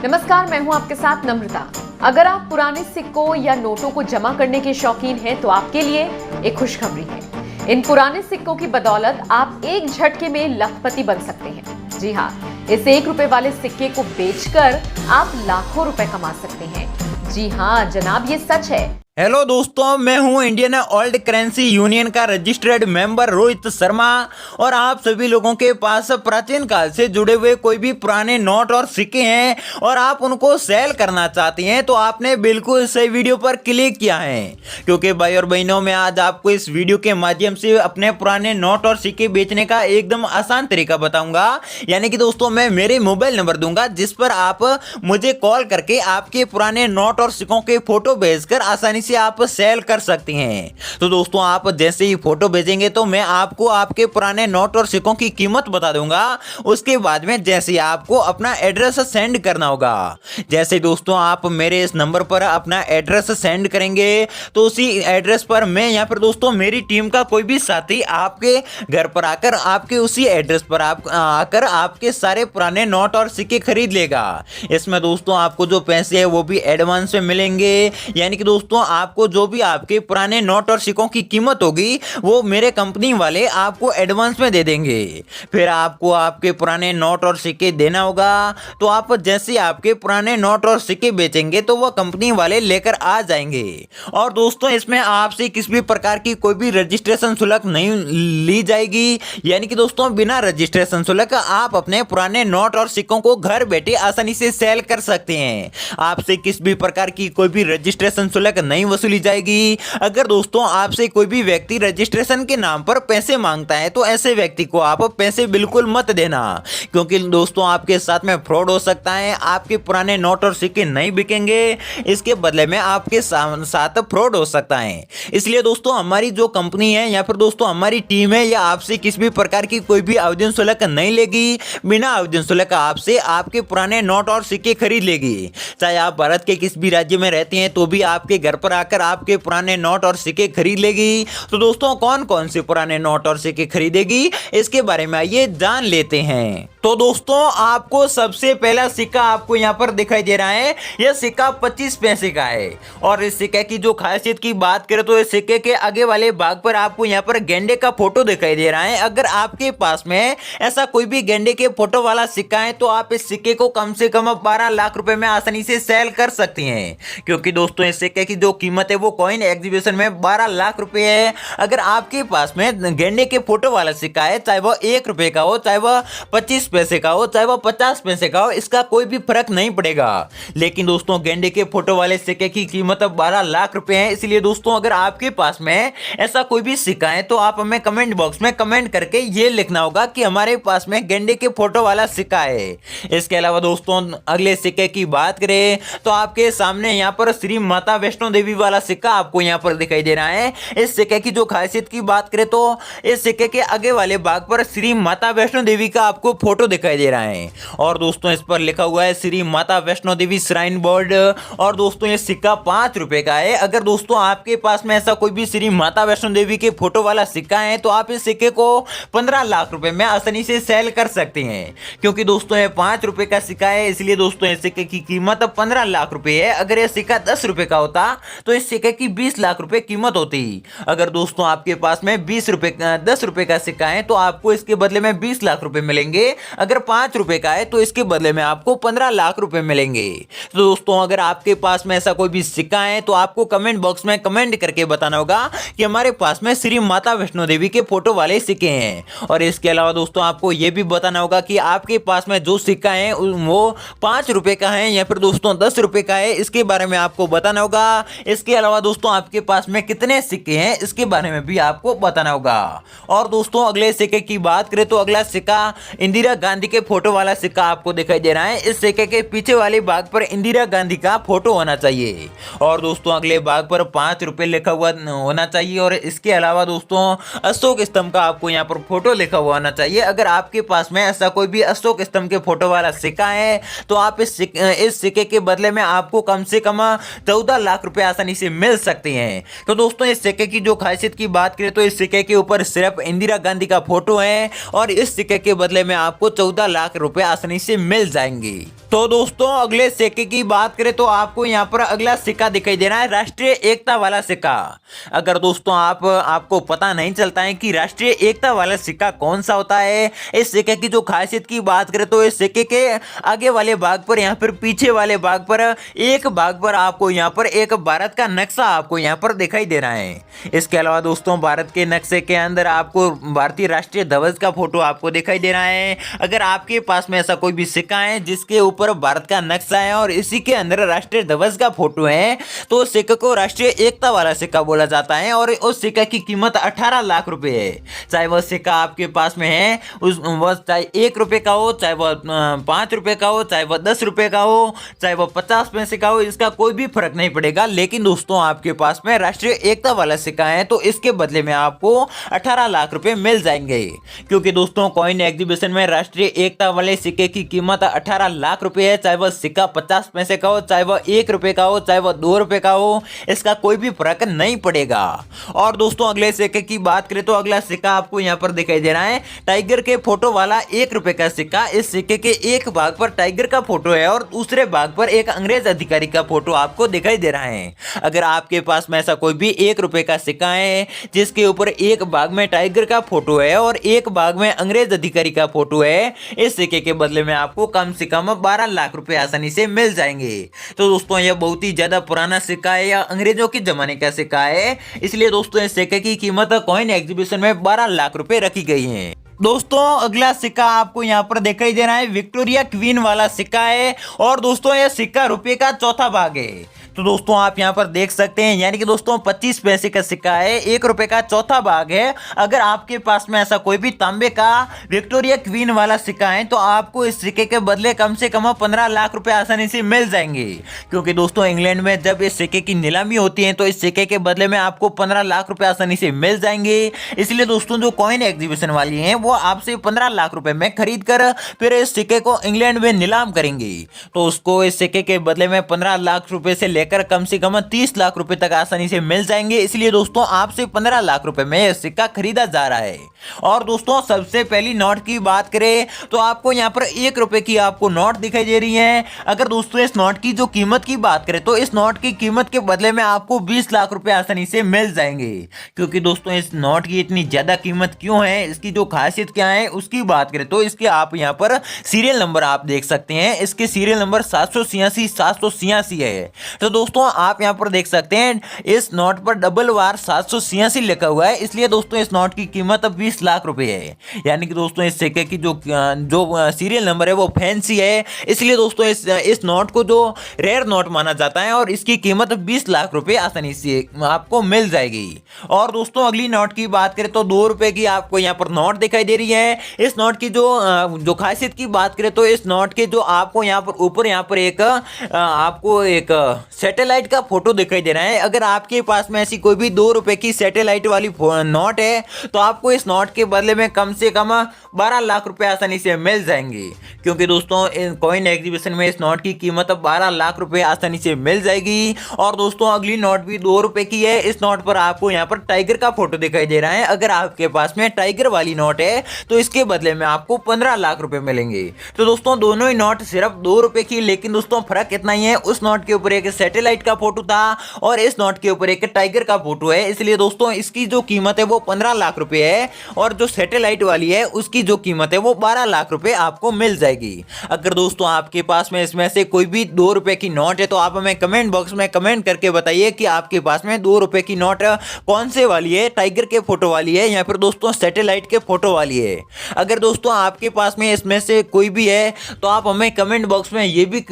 नमस्कार, मैं हूं आपके साथ नम्रता। अगर आप पुराने सिक्कों या नोटों को जमा करने के शौकीन हैं तो आपके लिए एक खुशखबरी है। इन पुराने सिक्कों की बदौलत आप एक झटके में लखपति बन सकते हैं। जी हाँ, इस 1 रुपए वाले सिक्के को बेचकर आप लाखों रुपए कमा सकते हैं। जी हाँ जनाब, ये सच है। हेलो दोस्तों, मैं हूं इंडियन ओल्ड करेंसी यूनियन का रजिस्टर्ड मेंबर रोहित शर्मा और आप सभी लोगों के पास प्राचीन काल से जुड़े हुए कोई भी पुराने नोट और सिक्के हैं और आप उनको सेल करना चाहते हैं तो आपने बिल्कुल सही वीडियो पर क्लिक किया है, क्योंकि भाई और बहनों मैं आज आपको इस वीडियो के माध्यम से अपने पुराने नोट और सिक्के बेचने का एकदम आसान तरीका बताऊंगा। यानी कि दोस्तों मैं मेरे मोबाइल नंबर दूंगा जिस पर आप मुझे कॉल करके आपके पुराने नोट और सिक्कों के फोटो भेजकर आसानी से आप सेल कर सकते हैं। तो दोस्तों आप जैसे ही फोटो भेजेंगे तो मैं आपको आपके पुराने नोट और सिक्कों की कीमत बता दूंगा। उसके बाद में जैसे ही आपको अपना एड्रेस सेंड करना होगा, जैसे दोस्तों आप मेरे इस नंबर पर अपना एड्रेस सेंड करेंगे तो उसी एड्रेस पर मैं या फिर दोस्तों मेरी टीम का कोई भी साथी आपके घर पर आकर आपके उसी एड्रेस पर आकर आपके सारे पुराने नोट और सिक्के खरीद लेगा। इसमें दोस्तों आपको जो पैसे है वो भी एडवांस में मिलेंगे। यानी कि दोस्तों आपको जो भी आपके पुराने नोट और सिक्कों की कीमत होगी वो मेरे कंपनी वाले आपको एडवांस में दे देंगे। फिर आपको आपके पुराने नोट और सिक्के देना होगा। तो आप जैसे आपके पुराने नोट और सिक्के बेचेंगे तो वो कंपनी वाले लेकर आ जाएंगे। और दोस्तों इसमें आपसे किसी भी प्रकार की कोई भी रजिस्ट्रेशन शुल्क नहीं ली जाएगी। यानी कि दोस्तों बिना रजिस्ट्रेशन शुल्क आप अपने पुराने नोट और सिक्कों को घर बैठे आसानी से सेल कर सकते हैं। आपसे किसी भी प्रकार की कोई भी रजिस्ट्रेशन शुल्क नहीं वसूली जाएगी। अगर दोस्तों आपसे कोई भी व्यक्ति रजिस्ट्रेशन के नाम पर पैसे मांगता है तो ऐसे व्यक्ति को आप पैसे बिल्कुल मत देना, क्योंकि दोस्तों आपके साथ में फ्रॉड हो सकता है। आपके पुराने नोट और सिक्के नहीं बिकेंगे, इसके बदले में आपके साथ फ्रॉड हो सकता है। इसलिए दोस्तों हमारी जो कंपनी है या फिर दोस्तों हमारी टीम है या आपसे किसी भी प्रकार की कोई भी आवेदन शुल्क नहीं लेगी। बिना आवेदन शुल्क आपसे आपके पुराने नोट और सिक्के खरीद लेगी। चाहे आप भारत के किसी भी राज्य में रहते हैं तो भी आपके घर पर आकर आपके पुराने नोट और सिक्के खरीद लेगी। तो दोस्तों कौन कौन से पुराने नोट और सिक्के खरीदेगी इसके बारे में आइए जान लेते हैं। तो दोस्तों आपको सबसे पहला सिक्का आपको यहाँ पर दिखाई दे रहा है, यह सिक्का 25 पैसे का है। और इस सिक्के की जो खासियत की बात करें तो इस सिक्के के आगे वाले भाग पर आपको यहाँ पर गेंडे का फोटो दिखाई दे रहा है। अगर आपके पास में ऐसा कोई भी गेंडे के फोटो वाला सिक्का है तो आप इस सिक्के को कम से कम 12 लाख रुपए में आसानी से सेल कर सकते हैं, क्योंकि दोस्तों इस सिक्के की जो कीमत है वो कॉइन एग्जीबिशन में 12 लाख रुपए है। अगर आपके पास में गेंडे के फोटो वाला सिक्का है, चाहे वह 1 रुपए का हो, चाहे वह 25 पैसे का हो, चाहे वह 50 पैसे का हो, इसका कोई भी फर्क नहीं पड़ेगा। लेकिन दोस्तों गेंडे के फोटो वाले सिक्के की कीमत 12 लाख रुपए है। इसलिए दोस्तों अगर आपके पास में ऐसा कोई भी सिक्का है तो आप हमें कमेंट बॉक्स में कमेंट करके ये लिखना होगा कि हमारे पास में गेंडे के फोटो वाला सिक्का है। इसके अलावा दोस्तों अगले सिक्के की बात करें तो आपके सामने यहाँ पर श्री माता वैष्णो देवी वाला सिक्का आपको यहाँ पर दिखाई दे रहा है। इस सिक्के की जो खासियत की बात करें तो इस सिक्के के आगे वाले भाग पर श्री माता वैष्णो देवी का आपको फोटो दिखाई दे रहा है। और दोस्तों इस पर लिखा हुआ है श्री माता वैष्णो देवी श्राइन बोर्ड। और दोस्तों ये सिक्का 5 रुपए का है। अगर दोस्तों आपके पास में ऐसा कोई भी श्री माता वैष्णो देवी के फोटो वाला सिक्का है तो आप इस सिक्के को 15 लाख रुपए में आसानी से सेल कर सकते हैं, क्योंकि दोस्तों ये 5 रुपए का सिक्का है। इसलिए दोस्तों इस सिक्के की कीमत 15 लाख रुपए है। अगर यह सिक्का 10 रुपए का होता तो इस सिक्के की 20 लाख रुपए कीमत होती। अगर दोस्तों आपके पास में 10 रुपए का सिक्का है तो आपको इसके बदले में 20 लाख रुपए मिलेंगे। अगर 5 रुपए का है तो इसके बदले में आपको 15 लाख रुपए मिलेंगे। तो दोस्तों अगर आपके पास में ऐसा कोई भी सिक्का है तो आपको कमेंट बॉक्स में कमेंट करके बताना होगा कि हमारे पास में श्री माता वैष्णो देवी के फोटो वाले सिक्के हैं। और इसके अलावा दोस्तों आपको यह भी बताना होगा कि आपके पास में जो सिक्का है वो 5 रुपए का है या फिर दोस्तों 10 रुपए का है, इसके बारे में आपको बताना होगा। इसके अलावा दोस्तों आपके पास में कितने सिक्के हैं इसके बारे में भी आपको बताना होगा। और दोस्तों अगले सिक्के की बात करें तो अगला सिक्का इंदिरा गांधी के फोटो वाला सिक्का आपको दिखाई दे रहा है। इस सिक्के के पीछे वाले भाग पर इंदिरा गांधी का फोटो होना चाहिए। और दोस्तों अगले भाग पर 5 रुपए लिखा हुआ होना चाहिए। और इसके अलावा दोस्तों अशोक स्तंभ का आपको यहाँ पर फोटो लिखा हुआ होना चाहिए। अगर आपके पास में ऐसा कोई भी अशोक स्तंभ के फोटो वाला सिक्का है तो आप इस सिक्के के बदले में आपको कम से कम 14 लाख रुपए आसानी से मिल सकते हैं। तो दोस्तों इस सिक्के की जो खासियत की बात करें तो इस सिक्के के ऊपर सिर्फ इंदिरा गांधी का फोटो है और इस सिक्के के बदले में आपको 14 लाख रुपए आसानी से मिल जाएंगे। तो दोस्तों अगले सिक्के की बात करें तो आपको यहाँ पर अगला सिक्का दिखाई दे रहा है राष्ट्रीय एकता वाला सिक्का। अगर दोस्तों आपको पता नहीं चलता है कि राष्ट्रीय एकता वाला सिक्का कौन सा होता है, इस सिक्के की जो खासियत की बात करें तो इस सिक्के के आगे वाले भाग पर, यहाँ पर पीछे वाले भाग पर, एक भाग पर आपको यहाँ पर एक भारत का नक्शा आपको यहाँ पर दिखाई दे रहा है। इसके अलावा दोस्तों भारत के नक्शे के अंदर आपको भारतीय राष्ट्रीय ध्वज का फोटो आपको दिखाई दे रहा है। अगर आपके पास में ऐसा कोई भी सिक्का है जिसके ऊपर भारत का नक्शा है और इसी के अंदर राष्ट्रीय ध्वज का फोटो है, तो उस सिक्के को राष्ट्रीय एकता वाला सिक्का बोला जाता है और उस सिक्के की कीमत 18 लाख रुपए है। चाहे वह सिक्का आपके पास में है वह चाहे 1 रुपए का हो, चाहे वह 5 रुपए का हो, चाहे वह 10 रुपए का हो, चाहे वह 50 पैसे का हो, इसका कोई भी फर्क नहीं पड़ेगा। लेकिन दोस्तों आपके पास में राष्ट्रीय एकता वाला सिक्का है तो इसके बदले में आपको 18 लाख रुपए मिल जाएंगे, क्योंकि दोस्तों कॉइन एग्जीबिशन में राष्ट्रीय एकता वाले सिक्के की कीमत 18 लाख रुपए है। चाहे वह सिक्का 50 पैसे का हो, चाहे वह 1 रुपए का हो, चाहे वह 2 रुपए का हो, इसका कोई भी फर्क नहीं पड़ेगा। और दोस्तों अगले सिक्के की बात करें तो अगला सिक्का आपको यहां पर दिखाई दे रहा है टाइगर के फोटो वाला 1 रुपए का सिक्का। इस सिक्के के एक भाग पर टाइगर का फोटो है और दूसरे भाग पर एक अंग्रेज अधिकारी का फोटो आपको दिखाई दे रहा है। अगर आपके पास में ऐसा कोई भी 1 रुपए का सिक्का है जिसके ऊपर एक भाग में टाइगर का फोटो है और एक भाग में अंग्रेज अधिकारी का फोटो है, इस सिक्के के बदले में आपको कम से कम 12 लाख रुपए आसानी से मिल जाएंगे। तो दोस्तों यह बहुत ही ज्यादा पुराना सिक्का है, या अंग्रेजों के जमाने का सिक्का है, इसलिए दोस्तों इस सिक्के की कीमत कॉइन एग्जीबिशन में 12 लाख रुपए रखी गई है। दोस्तों अगला सिक्का आपको यहाँ पर दिखाई दे रहा है विक्टोरिया क्वीन वाला सिक्का है और दोस्तों यह सिक्का रुपए का चौथा भाग है। तो दोस्तों आप यहाँ पर देख सकते हैं, यानी कि दोस्तों 25 पैसे का सिक्का है, 1 रुपए का चौथा भाग है। अगर आपके पास में ऐसा कोई भी तांबे का विक्टोरिया क्वीन वाला सिक्का है तो आपको इस सिक्के के बदले कम से कम 15 लाख रुपए आसानी से मिल जाएंगे, क्योंकि दोस्तों इंग्लैंड में जब इस सिक्के की नीलामी होती है तो इस सिक्के के बदले में आपको 15 लाख रुपए आसानी से मिल जाएंगे। इसलिए दोस्तों जो कॉइन एग्जीबिशन वाली है वो आपसे 15 लाख रुपए में खरीद कर फिर इस सिक्के को इंग्लैंड में नीलाम करेंगे, तो उसको इस सिक्के के बदले में 15 लाख रुपए से लेकर कम से कम 30 लाख रुपए तक आसानी से मिल जाएंगे। इसलिए दोस्तों आपसे 15 लाख रुपए में यह सिक्का खरीदा जा रहा है। और दोस्तों सबसे पहली नोट की बात करें तो आपको यहाँ पर 1 रुपए की आपको नोट दिखाई दे रही है। अगर दोस्तों इस नोट की जो कीमत की बात करें तो इस नोट की कीमत के बदले में आपको 20 लाख रुपए आसानी से मिल जाएंगे, क्योंकि दोस्तों इस नोट की इतनी ज्यादा कीमत क्यों है, इसकी जो खासियत क्या है उसकी बात करें तो इसके आप यहाँ पर सीरियल नंबर आप देख सकते हैं। इसके सीरियल नंबर 786 है। तो दोस्तों आप यहाँ पर देख सकते हैं इस नोट पर डबल वार 786 लिखा हुआ है, इसलिए दोस्तों इस नोट की कीमत 20 लाख रुपए है। यानी कि दोस्तों इस सिक्के की जो सीरियल नंबर है वो फैंसी है, इसलिए दोस्तों इस नोट को जो रेयर नोट माना जाता है और इसकी कीमत 20 लाख रुपए आसानी से आपको मिल जाएगी। और दोस्तों अगली नोट की बात करें तो 2 रुपए की आपको यहाँ पर नोट दिखाई दे रही है। इस नोट की जो खासियत की बात करें तो इस नोट के जो आपको यहाँ पर ऊपर यहाँ पर आपको एक सैटेलाइट का फोटो दिखाई दे रहा है। अगर आपके पास में ऐसी कोई भी 2 रुपए की सैटेलाइट वाली नोट है तो आपको इस नोट के बदले में कम से कम 12 लाख रुपए आसानी से मिल जाएंगे, क्योंकि दोस्तों कॉइन एग्जीबिशन में इस नोट की कीमत 12 लाख रुपए आसानी से मिल जाएगी। और दोस्तों अगली नोट भी 2 रुपए की है। इस नोट पर आपको यहाँ पर टाइगर का फोटो दिखाई दे रहा है। अगर आपके पास में टाइगर वाली नोट है तो इसके बदले में आपको 15 लाख रुपए मिलेंगे। तो दोस्तों दोनों ही नोट सिर्फ 2 रुपए की, लेकिन दोस्तों फर्क इतना ही है, उस नोट के ऊपर एक सैटेलाइट का फोटो था और इस नोट के ऊपर एक टाइगर का फोटो है, इसलिए दोस्तों इसकी जो कीमत है वो 15 लाख रुपए है और जो सैटेलाइट वाली है उसकी जो कीमत है वो 12 लाख रुपए आपको मिल जाएगी। अगर दोस्तों आपके पास में इसमें से कोई भी 2 रुपए की नोट है तो आप हमें कमेंट बॉक्स में कमेंट करके बताइए कि आपके पास में 2 रुपए की नोट कौन से वाली है, टाइगर के फोटो वाली है या फिर दोस्तों सैटेलाइट के फोटो वाली है। अगर दोस्तों आपके पास में इसमें से कोई भी है तो आप हमें कमेंट बॉक्स में ये भी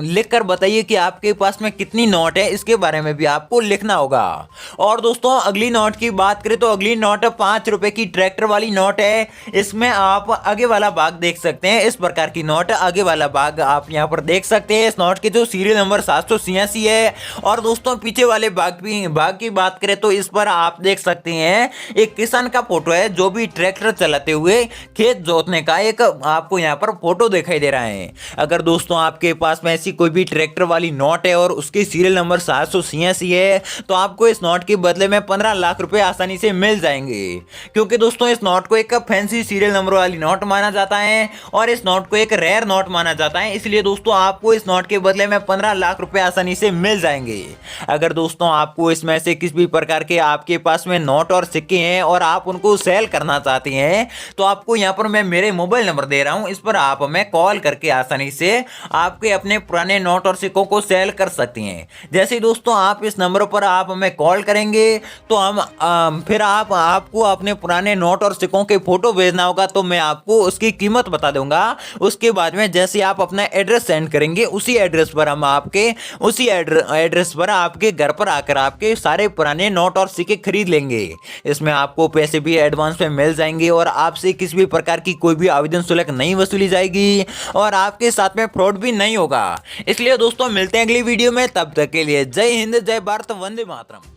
लिख कर बताइए कि आपके पास में कितनी नोट है, इसके बारे में भी आपको लिखना होगा। और दोस्तों अगली नोट की बात करें तो अगली नोट 5 रुपए की ट्रैक्टर वाली नोट है। इसमें आप आगे वाला भाग देख सकते हैं, इस प्रकार की नोट आगे वाला भाग आप यहां पर देख सकते हैं। इस नोट के जो सीरियल नंबर 786 है। और दोस्तों पीछे वाले भाग की बात करें तो इस पर आप देख सकते हैं एक किसान का फोटो है जो भी ट्रैक्टर चलाते हुए खेत जोतने का एक आपको यहां पर फोटो दिखाई दे रहा है। अगर दोस्तों आपके पास में ऐसी कोई भी ट्रैक्टर वाली नोट है और उसके सीरियल नंबर 786 है तो आपको इस नोट के बदले में 15 लाख रुपए आसानी से मिल जाएंगे, क्योंकि दोस्तों इस नोट को एक फैंसी सीरियल नंबर वाली नोट माना जाता है और इस नोट को एक रेयर नोट माना जाता है। इसलिए दोस्तों आपको इस नोट के बदले में 15 लाख रुपए आसानी से मिल जाएंगे। अगर दोस्तों आपको इसमें से किसी भी प्रकार के आपके पास में नोट और सिक्के हैं और आप उनको सेल करना चाहते हैं तो आपको यहाँ पर मैं मेरे मोबाइल नंबर दे रहा हूँ, इस पर आप हमें कॉल करके आसानी से आपके अपने पुराने नोट और सिक्कों को सेल कर सकते हैं। जैसे दोस्तों आप इस नंबर पर आप हमें कॉल करेंगे तो हम फिर आपको अपने पुराने नोट और सिक्कों के फोटो भेजना होगा, तो मैं आपको उसकी कीमत बता दूंगा। उसके बाद में जैसे आप अपना एड्रेस सेंड करेंगे उसी एड्रेस पर हम उसी एड्रेस पर आपके घर पर आकर आपके सारे पुराने नोट और सिक्के खरीद लेंगे। इसमें आपको पैसे भी एडवांस में मिल जाएंगे और आपसे किसी भी प्रकार की कोई भी आवेदन शुल्क नहीं वसूली जाएगी और आपके साथ में फ्रॉड भी नहीं होगा। इसलिए दोस्तों मिलते हैं अगली वीडियो में, तब तक के लिए जय हिंद, जय भारत, वंदे मातरम।